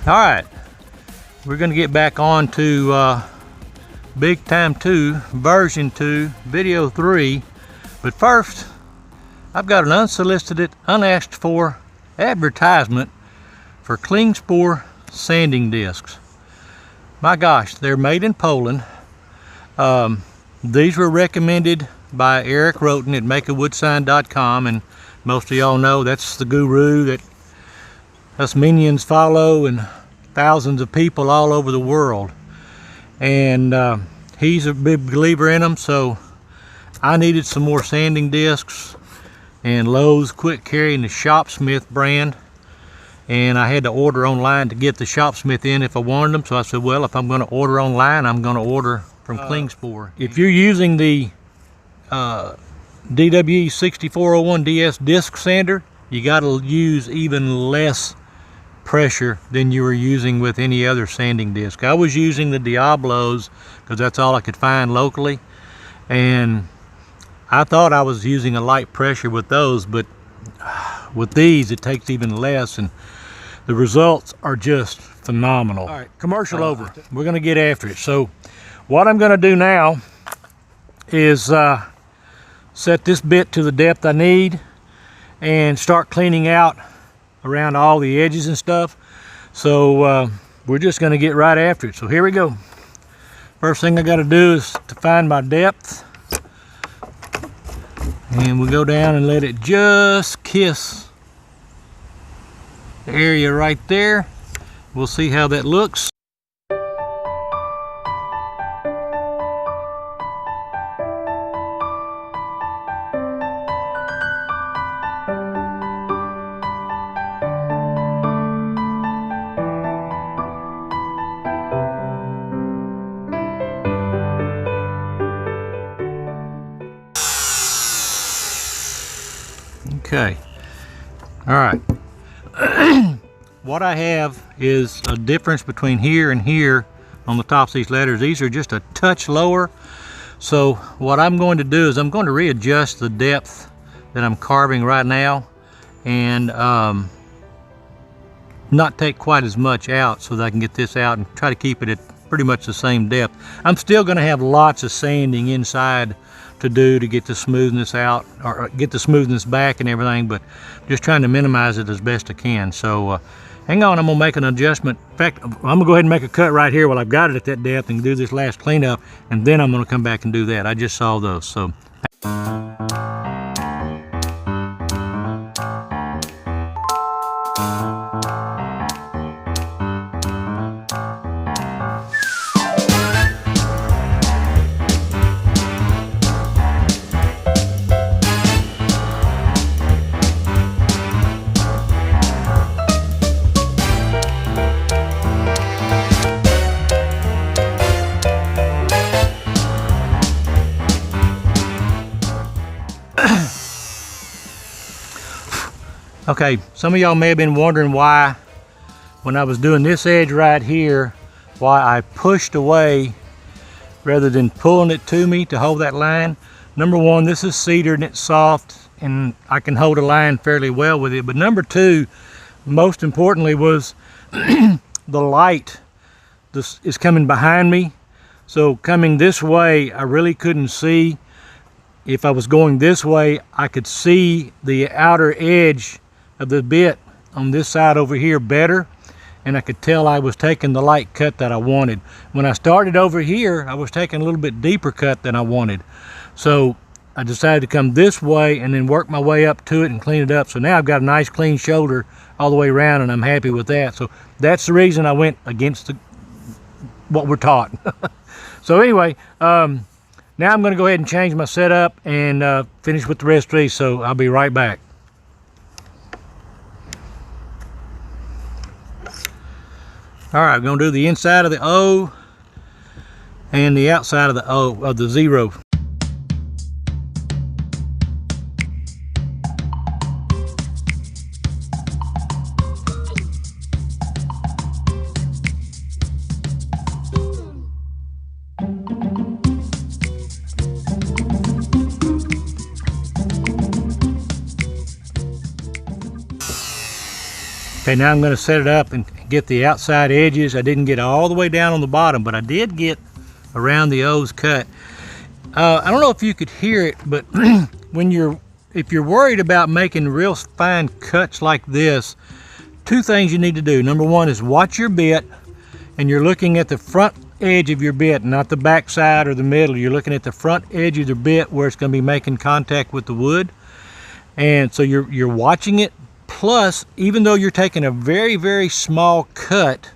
Alright, we're going to get back on to Big Time 2, version 2, video 3. But first, I've got an unsolicited, unasked for advertisement for Clean Spore sanding discs. My gosh, they're made in Poland. These were recommended by Eric Roten at makeawoodsign.com, and most of y'all know that's the guru that us minions follow, and thousands of people all over the world. And he's a big believer in them, so I needed some more sanding discs, and Lowe's quit carrying the Shopsmith brand, and I had to order online to get the Shopsmith in if I wanted them. So I said, well, if I'm going to order online, I'm going to order from Clean Spore. If you're using the DWP611 DS disc sander, you got to use even less pressure than you were using with any other sanding disc. I was using the Diablos because that's all I could find locally, and I thought I was using a light pressure with those, but with these it takes even less, and the results are just phenomenal. All right, commercial over. We're going to get after it. So what I'm going to do now is set this bit to the depth I need and start cleaning out around all the edges and stuff. So we're just going to get right after it. So here we go. First thing I got to do is to find my depth, and we'll go down and let it just kiss the area right there. We'll see how that looks. Okay, all right. What I have is a difference between here and here on the tops of these letters. These are just a touch lower. So what I'm going to do is I'm going to readjust the depth that I'm carving right now, and not take quite as much out so that I can get this out and try to keep it at pretty much the same depth. I'm still going to have lots of sanding inside to do to get the smoothness out, or get the smoothness back and everything, but just trying to minimize it as best I can. So hang on, I'm gonna make an adjustment. In fact, I'm gonna go ahead and make a cut right here while I've got it at that depth and do this last cleanup, and then I'm gonna come back and do that. I just saw those. So okay, some of y'all may have been wondering why, when I was doing this edge right here, why I pushed away rather than pulling it to me to hold that line. Number one, this is cedar and it's soft, and I can hold a line fairly well with it. But number two, most importantly, was the light. This is coming behind me, so coming this way, I really couldn't see. If I was going this way, I could see the outer edge of the bit on this side over here better, and I could tell I was taking the light cut that I wanted. When I started over here, I was taking a little bit deeper cut than I wanted. So I decided to come this way and then work my way up to it and clean it up. So now I've got a nice clean shoulder all the way around, and I'm happy with that. So that's the reason I went against what we're taught. So anyway, now I'm going to go ahead and change my setup and finish with the rest of these. So I'll be right back. All right, I'm going to do the inside of the O and the outside of the O, of the zero. Okay, now I'm going to set it up and get the outside edges. I didn't get all the way down on the bottom, but I did get around the O's cut. I don't know if you could hear it, but if you're worried about making real fine cuts like this, two things you need to do. Number one is watch your bit, and you're looking at the front edge of your bit, not the back side or the middle. You're looking at the front edge of the bit where it's going to be making contact with the wood, and so you're watching it. Plus, even though you're taking a very, very small cut,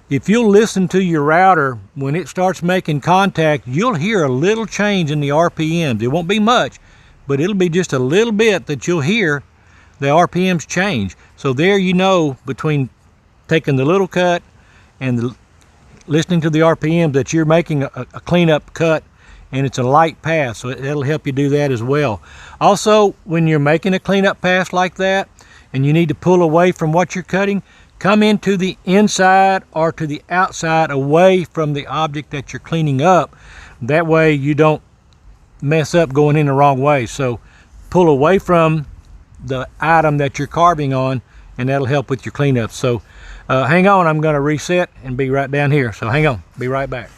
if you'll listen to your router, when it starts making contact, you'll hear a little change in the RPMs. It won't be much, but it'll be just a little bit that you'll hear the RPMs change. So there you know, between taking the little cut and listening to the RPMs, that you're making a cleanup cut, and it's a light pass, so it'll help you do that as well. Also, when you're making a cleanup pass like that and you need to pull away from what you're cutting, come into the inside or to the outside, away from the object that you're cleaning up. That way you don't mess up going in the wrong way. So pull away from the item that you're carving on, and that'll help with your cleanup. So hang on, I'm going to reset and be right down here. So hang on, be right back.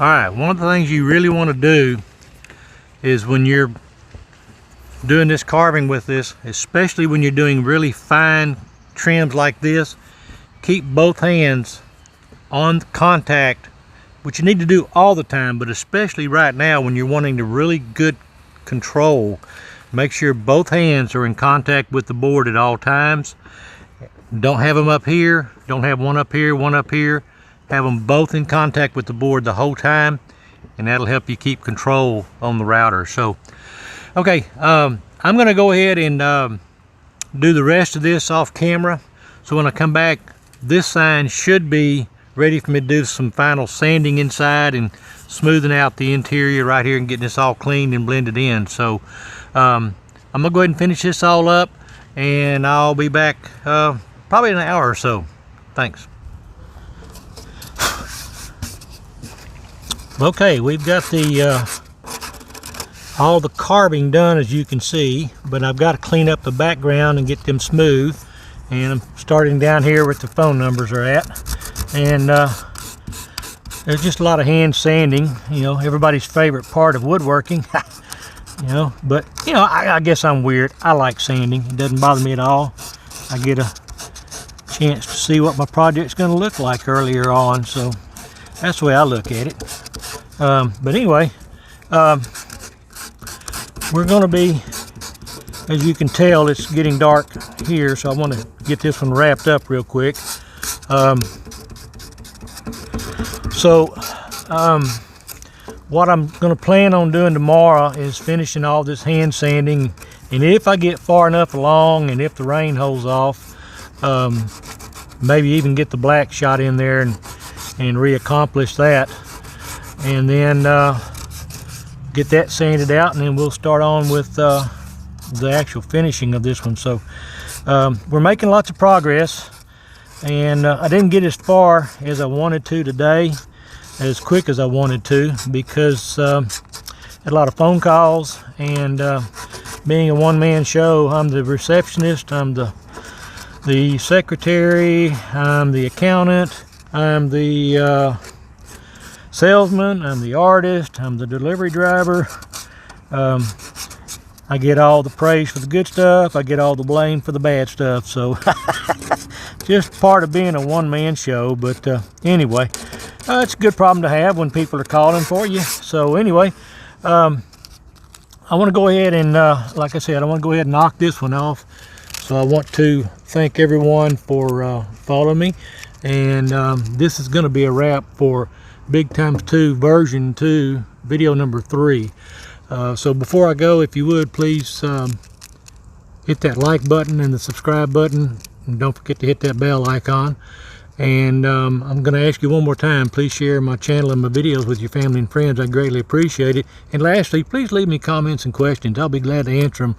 Alright, one of the things you really want to do is when you're doing this carving with this, especially when you're doing really fine trims like this, keep both hands on contact, which you need to do all the time, but especially right now when you're wanting to really good control. Make sure both hands are in contact with the board at all times. Don't have them up here, don't have one up here, one up here. Have them both in contact with the board the whole time, and that'll help you keep control on the router. So okay, I'm going to go ahead and do the rest of this off camera. So when I come back, this sign should be ready for me to do some final sanding inside and smoothing out the interior right here and getting this all cleaned and blended in. So I'm going to go ahead and finish this all up, and I'll be back probably in an hour or so. Thanks. Okay, we've got the all the carving done, as you can see, but I've got to clean up the background and get them smooth. And I'm starting down here where the phone numbers are at, and there's just a lot of hand sanding, you know, everybody's favorite part of woodworking. You know, but you know, I guess I'm weird. I like sanding. It doesn't bother me at all. I get a chance to see what my project's going to look like earlier on, so that's the way I look at it. But anyway, we're going to be, as you can tell, it's getting dark here, so I want to get this one wrapped up real quick. What I'm going to plan on doing tomorrow is finishing all this hand sanding, and if I get far enough along and if the rain holds off, maybe even get the black shot in there and re-accomplish that, and then get that sanded out, and then we'll start on with the actual finishing of this one. So we're making lots of progress, and I didn't get as far as I wanted to today, as quick as I wanted to, because I had a lot of phone calls, and being a one-man show, I'm the receptionist, I'm the secretary, I'm the accountant, I'm the salesman, I'm the artist, I'm the delivery driver. I get all the praise for the good stuff, I get all the blame for the bad stuff, so just part of being a one-man show. But anyway, it's a good problem to have when people are calling for you. So anyway, I want to go ahead and like I said, I want to go ahead and knock this one off. So I want to thank everyone for following me, and this is going to be a wrap for Big Times 2 version 2 video number 3. So before I go, if you would please hit that like button and the subscribe button, and don't forget to hit that bell icon. And I'm going to ask you one more time, please share my channel and my videos with your family and friends. I greatly appreciate it. And lastly, please leave me comments and questions. I'll be glad to answer them,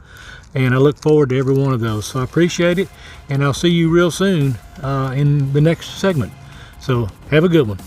and I look forward to every one of those. So I appreciate it, and I'll see you real soon in the next segment. So have a good one.